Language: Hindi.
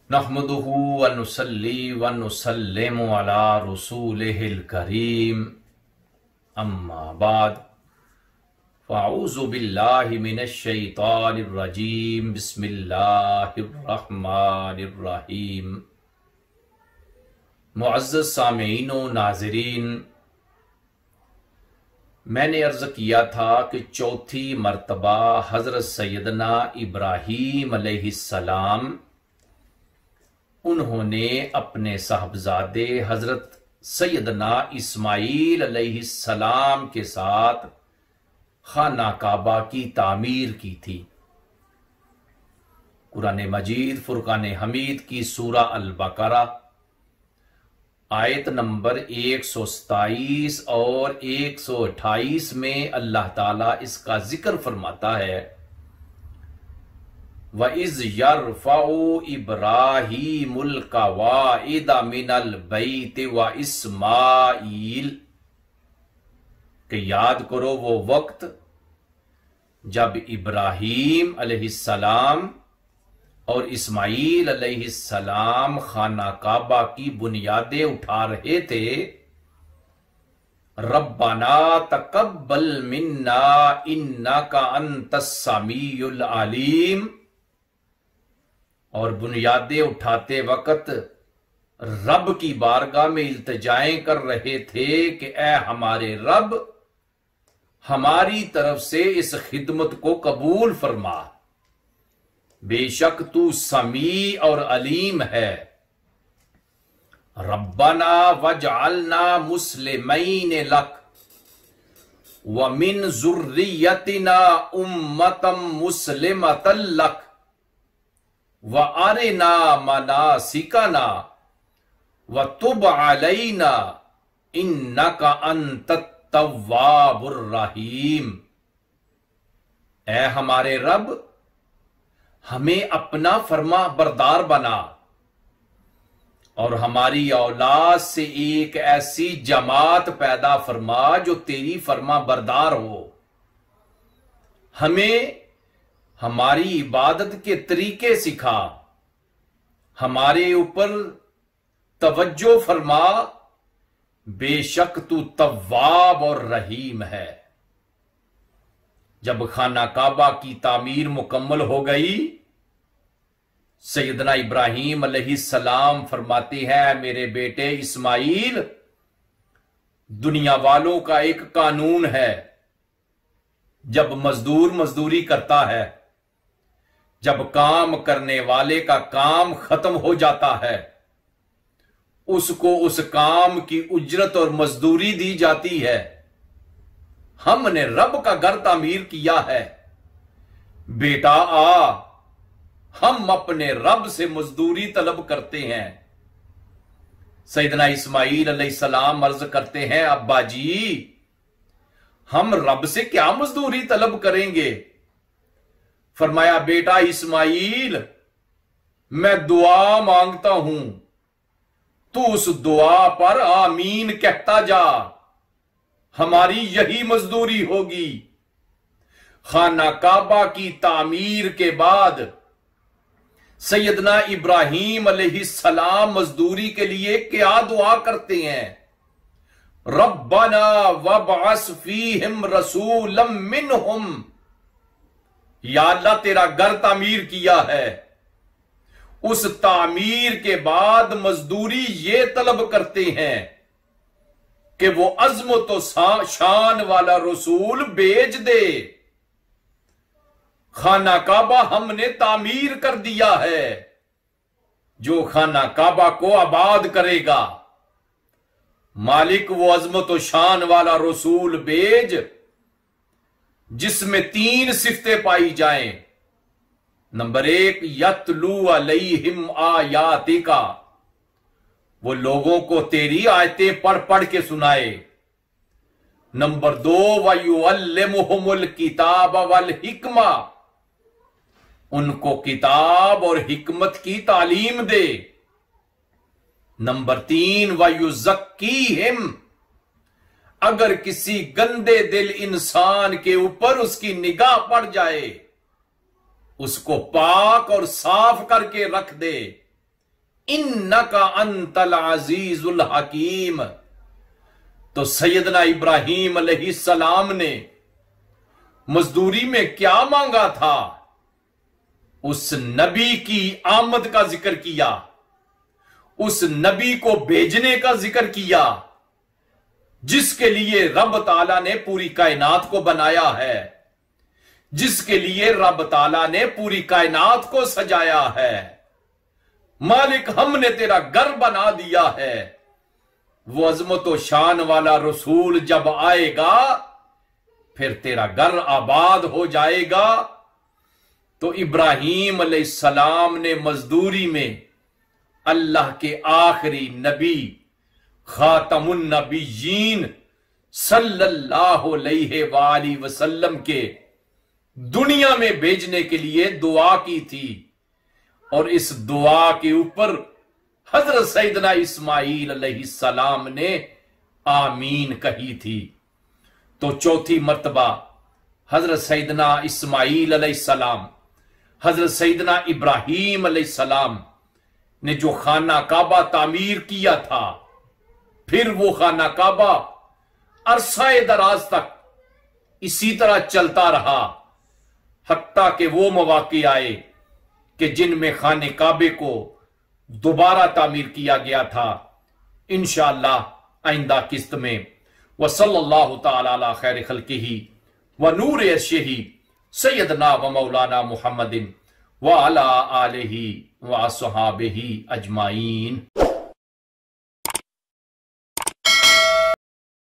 नहमदुहु व नुसल्ली व नुसल्लिमु अला रसूलिहिल करीम अम्मा बाद फ़अऊज़ु बिल्लाहि मिनश शैतानिर रजीम बिस्मिल्लाहिर रहमानिर रहीम। मुअज़्ज़ज़ सामीईन व नाज़रीन, मैंने अर्ज़ किया था कि चौथी मर्तबा हज़रत सैयदना इब्राहीम अलैहिस्सलाम उन्होंने अपने साहबजादे हजरत सैयदना इस्माईल अलैहिस्सलाम के साथ खाना काबा की तामीर की थी। कुरान मजीद फुरकान हमीद की सूरा अल बकरा आयत नंबर 127 और 128 में अल्लाह ताला इसका जिक्र फरमाता है, व इज़ यरफ़उ इब्राहीमुल क़वाइद मिनल बैत व इस्माईल, कि याद करो वो वक्त जब इब्राहीम अलैहिस्सलाम और इस्माईल अलैहिस्सलाम खाना काबा की बुनियादें उठा रहे थे। रब्बना तक़ब्बल मिन्ना इन्नका अंतस समीउल अलीम, और बुनियादें उठाते वक्त रब की बारगाह में इल्तिजाएं कर रहे थे कि ए हमारे रब, हमारी तरफ से इस खिदमत को कबूल फरमा, बेशक तू समी और अलीम है। रब्बना वजअलना मुस्लिमैन लक व मिन ज़ुर्रियतिना उम्मतम मुस्लिमतन लक व अरिना मनासिकना व तुब अलैना इन्नका अंतत तव्वाबुर रहीम। ऐ हमारे रब, हमें अपना फरमा बरदार बना और हमारी औलाद से एक ऐसी जमात पैदा फरमा जो तेरी फरमा बरदार हो। हमें हमारी इबादत के तरीके सिखा, हमारे ऊपर तवज्जो फरमा, बेशक तू तव्वाब और रहीम है। जब खाना काबा की तामीर मुकम्मल हो गई, सैयदना इब्राहीम अलैहिस्सलाम फरमाते हैं, मेरे बेटे इस्माईल, दुनिया वालों का एक कानून है, जब मजदूर मजदूरी करता है, जब काम करने वाले का काम खत्म हो जाता है, उसको उस काम की उजरत और मजदूरी दी जाती है। हमने रब का घर तामीर किया है, बेटा आ, हम अपने रब से मजदूरी तलब करते हैं। सैयदना इस्माईल अलैहिस्सलाम अर्ज करते हैं, अब्बा जी, हम रब से क्या मजदूरी तलब करेंगे? फरमाया, बेटा इस्माईल, मैं दुआ मांगता हूं, तू उस दुआ पर आमीन कहता जा, हमारी यही मजदूरी होगी। खाना काबा की तामीर के बाद सैयदना इब्राहीम अलैहिस्सलाम मजदूरी के लिए क्या दुआ करते हैं? रब्बना वबअस फीहिम रसूलम मिनहुम, या अल्लाह तेरा घर तामीर किया है, उस तामीर के बाद मजदूरी ये तलब करते हैं कि वो अज़मत व शान वाला रसूल भेज दे। खाना काबा हमने तामीर कर दिया है, जो खाना काबा को आबाद करेगा, मालिक वो अज़मत व शान वाला रसूल भेज जिसमें 3 सिफतें पाई जाएं। नंबर 1, यतलू अलैहिम आयातिका, वो लोगों को तेरी आयतें पढ़ पढ़ के सुनाए। नंबर 2, वयुअल्लिमुहुमुल किताब वल हिकमा, उनको किताब और हिकमत की तालीम दे। नंबर 3, वयुज़क्कीहिम, अगर किसी गंदे दिल इंसान के ऊपर उसकी निगाह पड़ जाए, उसको पाक और साफ करके रख दे। इन्नका अंतल अजीजुल हकीम। तो सैयदना इब्राहीम अलैहिस्सलाम ने मजदूरी में क्या मांगा था? उस नबी की आमद का जिक्र किया, उस नबी को भेजने का जिक्र किया जिसके लिए रब ताला ने पूरी कायनात को बनाया है, जिसके लिए रब ताला ने पूरी कायनात को सजाया है। मालिक हमने तेरा घर बना दिया है। वो अजमत व शान वाला रसूल जब आएगा फिर तेरा घर आबाद हो जाएगा। तो इब्राहीम अलैहिस्सलाम ने मजदूरी में अल्लाह के आखिरी नबी खातमुन नबीयीन सल्लल्लाहु अलैहि वसल्लम के दुनिया में भेजने के लिए दुआ की थी, और इस दुआ के ऊपर हजरत सैयदना इस्माईल अलैहिस्सलाम ने आमीन कही थी। तो चौथी मर्तबा हजरत सैयदना इस्माईल अलैहिस्सलाम, हजरत सैयदना इब्राहीम अलैहिस्सलाम ने जो खाना काबा तामीर किया था, फिर वो खाना काबा अरसाए दराज तक इसी तरह चलता रहा, हत्ता के वो मौके आए कि जिनमें खाने काबे को दोबारा तामीर किया गया था। इंशाअल्लाह आइंदा किस्त में वसल्लल्लाहु तआला अला खैर खल्किही व नूर अर्शिही सैयदना व मौलाना मुहम्मदिन व अला आलिही व अस्हाबिही अजमाइन।